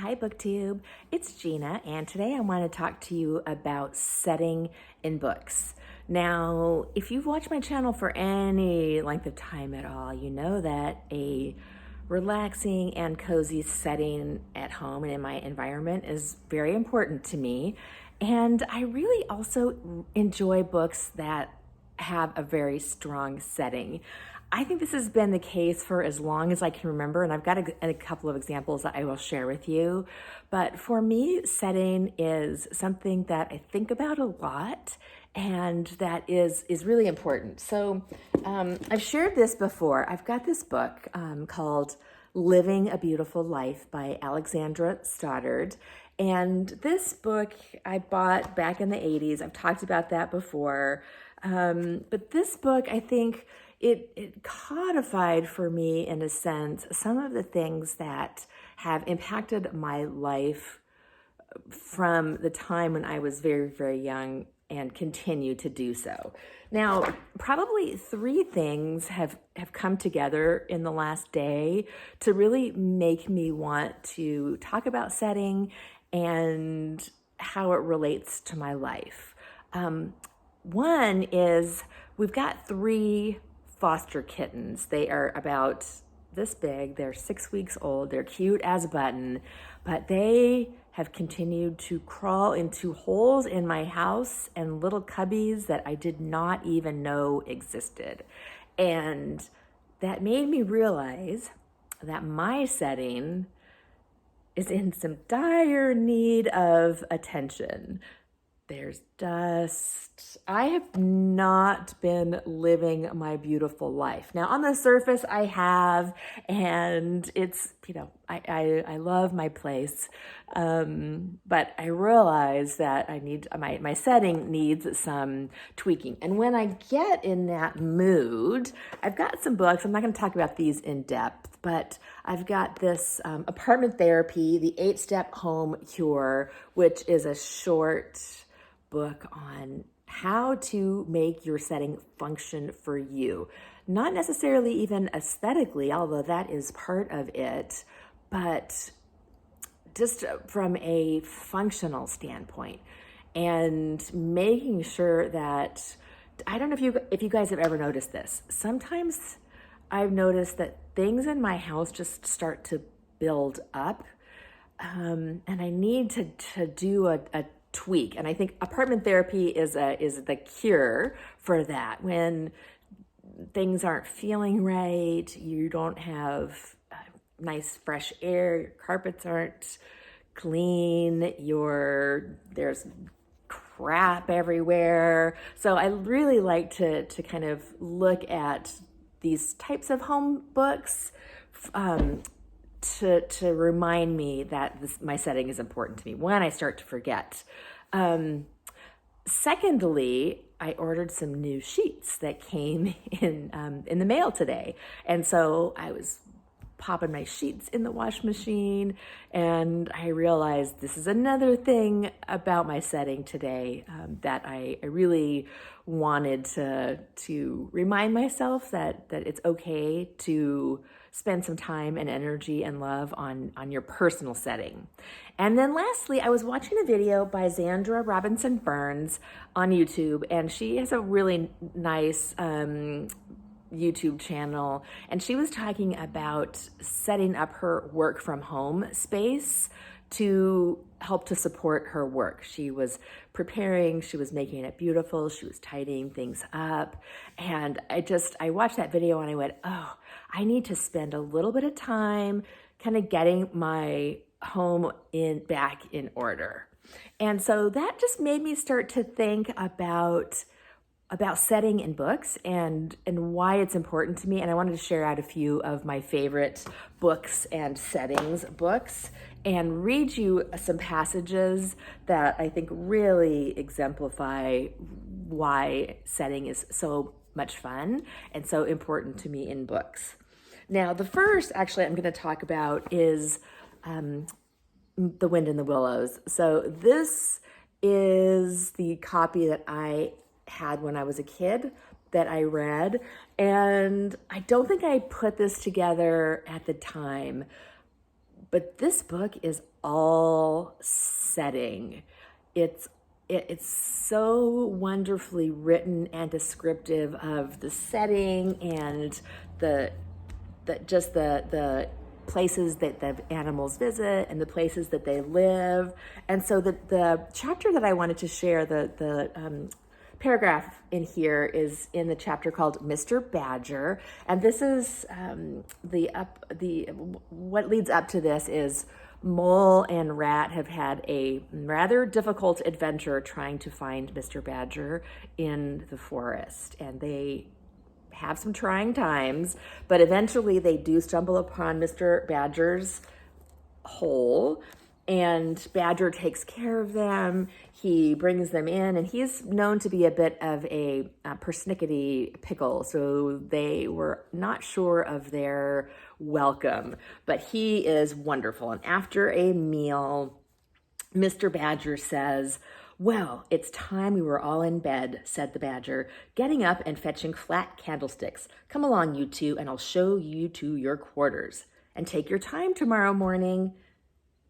Hi BookTube, it's Gina, and today I want to talk to you about setting in books. Now, if you've watched my channel for any length of time at all, you know that a relaxing and cozy setting at home and in my environment is very important to me. And I really also enjoy books that have a very strong setting. I think this has been the case for as long as I can remember, and I've got a couple of examples that I will share with you. But for me, setting is something that I think about a lot and that is really important. So I've shared this before. I've got this book called Living a Beautiful Life by Alexandra Stoddard. And this book I bought back in the 80s. I've talked about that before. But this book, I think, it codified for me, in a sense, some of the things that have impacted my life from the time when I was very, very young and continue to do so. Now, probably three things have come together in the last day to really make me want to talk about setting and how it relates to my life. One is we've got three foster kittens. They are about this big. They're 6 weeks old. They're cute as a button, but they have continued to crawl into holes in my house and little cubbies that I did not even know existed. And that made me realize that my setting is in some dire need of attention. There's dust. I have not been living my beautiful life. Now, on the surface, I have, and it's, I love my place. But I realize that I need, my setting needs some tweaking. And when I get in that mood, I've got some books. I'm not going to talk about these in depth, but I've got this Apartment Therapy, the 8-Step Home Cure, which is a short book on how to make your setting function for you. Not necessarily even aesthetically, although that is part of it, but just from a functional standpoint, and making sure that, I don't know if you guys have ever noticed this. Sometimes I've noticed that things in my house just start to build up, and I need to do a tweak. And I think Apartment Therapy is the cure for that. When things aren't feeling right, you don't have nice fresh air, your carpets aren't clean, there's crap everywhere. So I really like to kind of look at these types of home books to remind me that my setting is important to me when I start to forget. Secondly, I ordered some new sheets that came in the mail today. And so I was popping my sheets in the wash machine, and I realized this is another thing about my setting today that I really wanted to remind myself that it's okay to spend some time and energy and love on your personal setting. And then lastly, I was watching a video by Zandra Robinson Burns on YouTube, and she has a really nice YouTube channel, and she was talking about setting up her work from home space to help to support her work. She was preparing, she was making it beautiful, she was tidying things up, and I watched that video and I went, oh, I need to spend a little bit of time kind of getting my home back in order. And so that just made me start to think about setting in books and why it's important to me. And I wanted to share out a few of my favorite books and settings books and read you some passages that I think really exemplify why setting is so much fun and so important to me in books. Now, the first actually I'm going to talk about is The Wind in the Willows. So this is the copy that I had when I was a kid that I read, and I don't think I put this together at the time, But this book is all setting. It's so wonderfully written and descriptive of the setting and the places that the animals visit and the places that they live. And so the chapter that I wanted to share, the paragraph in here is in the chapter called Mr. Badger. And this is what leads up to this is Mole and Rat have had a rather difficult adventure trying to find Mr. Badger in the forest. And they have some trying times, but eventually they do stumble upon Mr. Badger's hole, and Badger takes care of them. He brings them in, and he's known to be a bit of a persnickety pickle, so they were not sure of their welcome, but he is wonderful. And after a meal, Mr. Badger says, "Well, it's time we were all in bed," said the Badger, getting up and fetching flat candlesticks. "Come along, you two, and I'll show you to your quarters. And take your time tomorrow morning.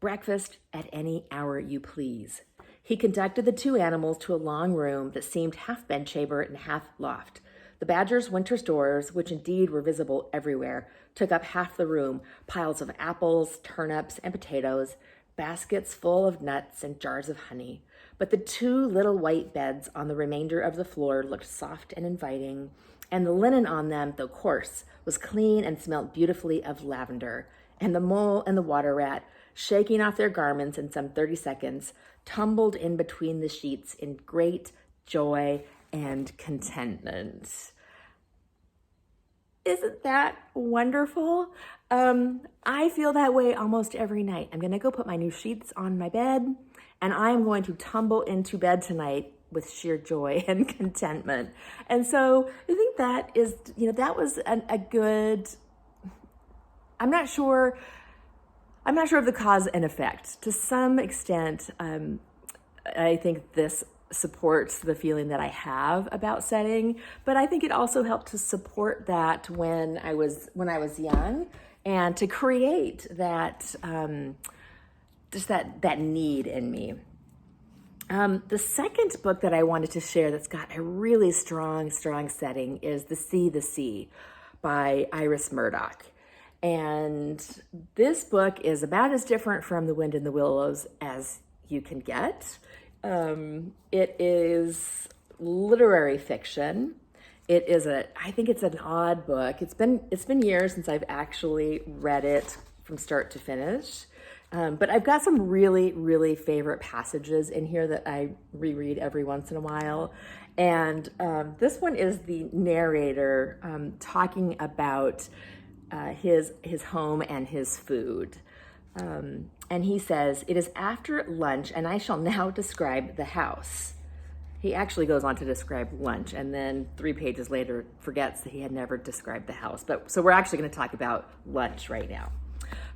Breakfast at any hour you please." He conducted the two animals to a long room that seemed half bedchamber and half loft. The Badger's winter stores, which indeed were visible everywhere, took up half the room, piles of apples, turnips, and potatoes, baskets full of nuts and jars of honey. But the two little white beds on the remainder of the floor looked soft and inviting, and the linen on them, though coarse, was clean and smelt beautifully of lavender. And the Mole and the Water Rat, shaking off their garments in some 30 seconds, tumbled in between the sheets in great joy and contentment. Isn't that wonderful? I feel that way almost every night. I'm gonna go put my new sheets on my bed, and I'm going to tumble into bed tonight with sheer joy and contentment. And so I think that is, that was a good, I'm not sure of the cause and effect. To some extent, I think this supports the feeling that I have about setting, but I think it also helped to support that when I was young, and to create that just that need in me. The second book that I wanted to share that's got a really strong setting is The Sea by Iris Murdoch. And this book is about as different from The Wind in the Willows as you can get. It is literary fiction. I think it's an odd book. It's been years since I've actually read it from start to finish. But I've got some really, really favorite passages in here that I reread every once in a while. And this one is the narrator talking about his home and his food. And he says, "It is after lunch, and I shall now describe the house." He actually goes on to describe lunch, and then 3 pages later forgets that he had never described the house. So we're actually going to talk about lunch right now.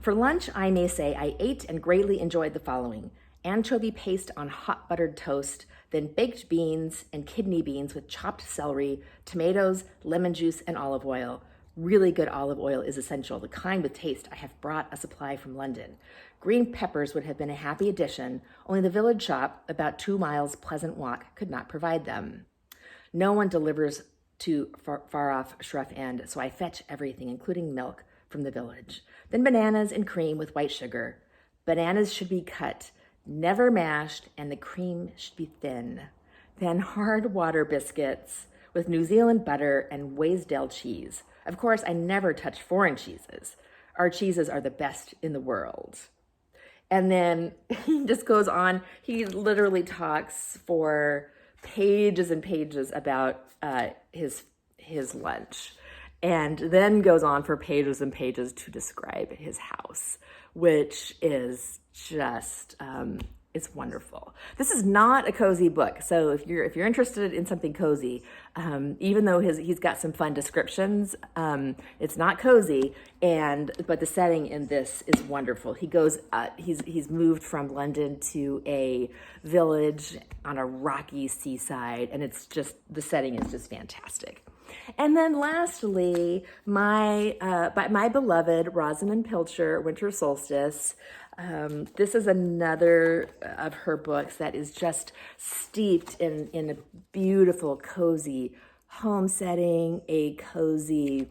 "For lunch, I may say I ate and greatly enjoyed the following: anchovy paste on hot buttered toast, then baked beans and kidney beans with chopped celery, tomatoes, lemon juice, and olive oil. Really good olive oil is essential, the kind with taste. I have brought a supply from London. Green peppers would have been a happy addition, only the village shop, about 2 miles pleasant walk, could not provide them. No one delivers to far off Shrough End, so I fetch everything, including milk, from the village. Then bananas and cream with white sugar. Bananas should be cut, never mashed, and the cream should be thin. Then hard water biscuits with New Zealand butter and Waysdale cheese. Of course, I never touch foreign cheeses. Our cheeses are the best in the world." And then he just goes on. He literally talks for pages and pages about his lunch, and then goes on for pages and pages to describe his house, which is just it's wonderful. This is not a cozy book, so if you're interested in something cozy, even though he's got some fun descriptions, it's not cozy. But the setting in this is wonderful. He goes, he's moved from London to a village on a rocky seaside, and the setting is just fantastic. And then lastly, by my beloved Rosamunde Pilcher, Winter Solstice. This is another of her books that is just steeped in a beautiful, cozy home setting, a cozy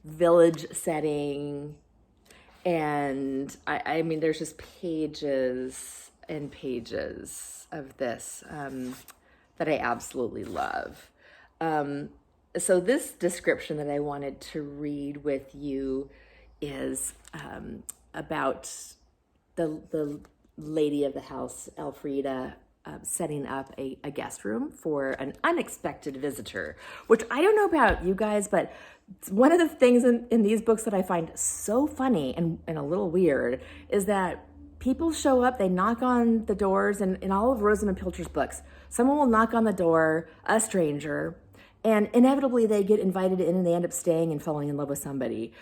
village setting. And I mean, there's just pages and pages of this that I absolutely love. So this description that I wanted to read with you is about the lady of the house, Elfrida, setting up a guest room for an unexpected visitor, which I don't know about you guys, but one of the things in these books that I find so funny and a little weird is that people show up, they knock on the doors, and in all of Rosamunde Pilcher's books, someone will knock on the door, a stranger, and inevitably they get invited in and they end up staying and falling in love with somebody.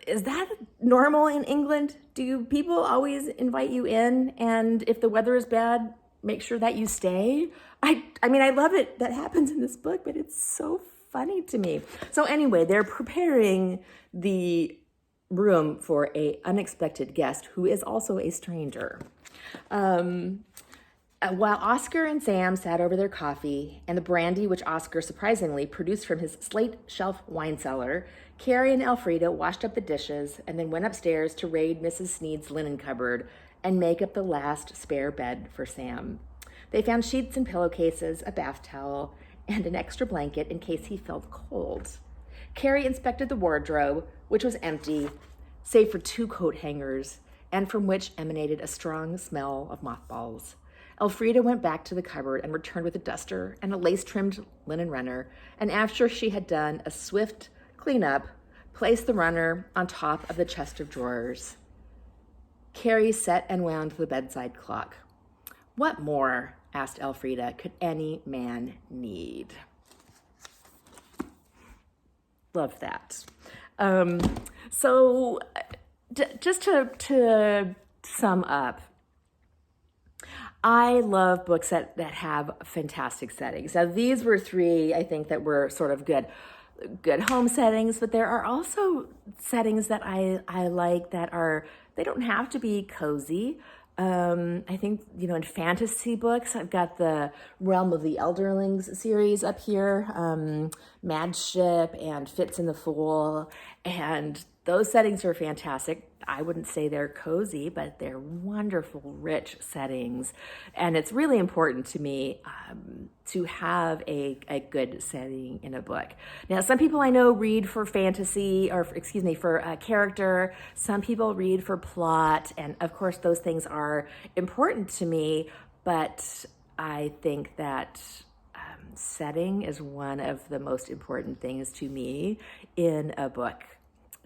Is that normal in England? Do people always invite you in, and if the weather is bad, make sure that you stay? I mean, I love it that happens in this book, but it's so funny to me. So anyway, they're preparing the room for a unexpected guest who is also a stranger. While Oscar and Sam sat over their coffee and the brandy which Oscar surprisingly produced from his slate shelf wine cellar, Carrie and Elfrida washed up the dishes and then went upstairs to raid Mrs. Sneed's linen cupboard and make up the last spare bed for Sam. They found sheets and pillowcases, a bath towel, and an extra blanket in case he felt cold. Carrie inspected the wardrobe, which was empty, save for 2 coat hangers, and from which emanated a strong smell of mothballs. Elfrida went back to the cupboard and returned with a duster and a lace-trimmed linen runner, and after she had done a swift cleanup, placed the runner on top of the chest of drawers. Carrie set and wound the bedside clock. "What more," asked Elfrida, "could any man need?" Love that. So just to sum up, I love books that have fantastic settings. Now, these were 3, I think, that were sort of good home settings, but there are also settings that I like that they don't have to be cozy. I think, in fantasy books, I've got the Realm of the Elderlings series up here, Madship and Fitz and the Fool, and those settings are fantastic. I wouldn't say they're cozy, but they're wonderful, rich settings. And it's really important to me to have a good setting in a book. Now, some people I know read for fantasy, for character. Some people read for plot. And of course, those things are important to me. But I think that setting is one of the most important things to me in a book.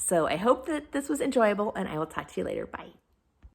So I hope that this was enjoyable, and I will talk to you later. Bye.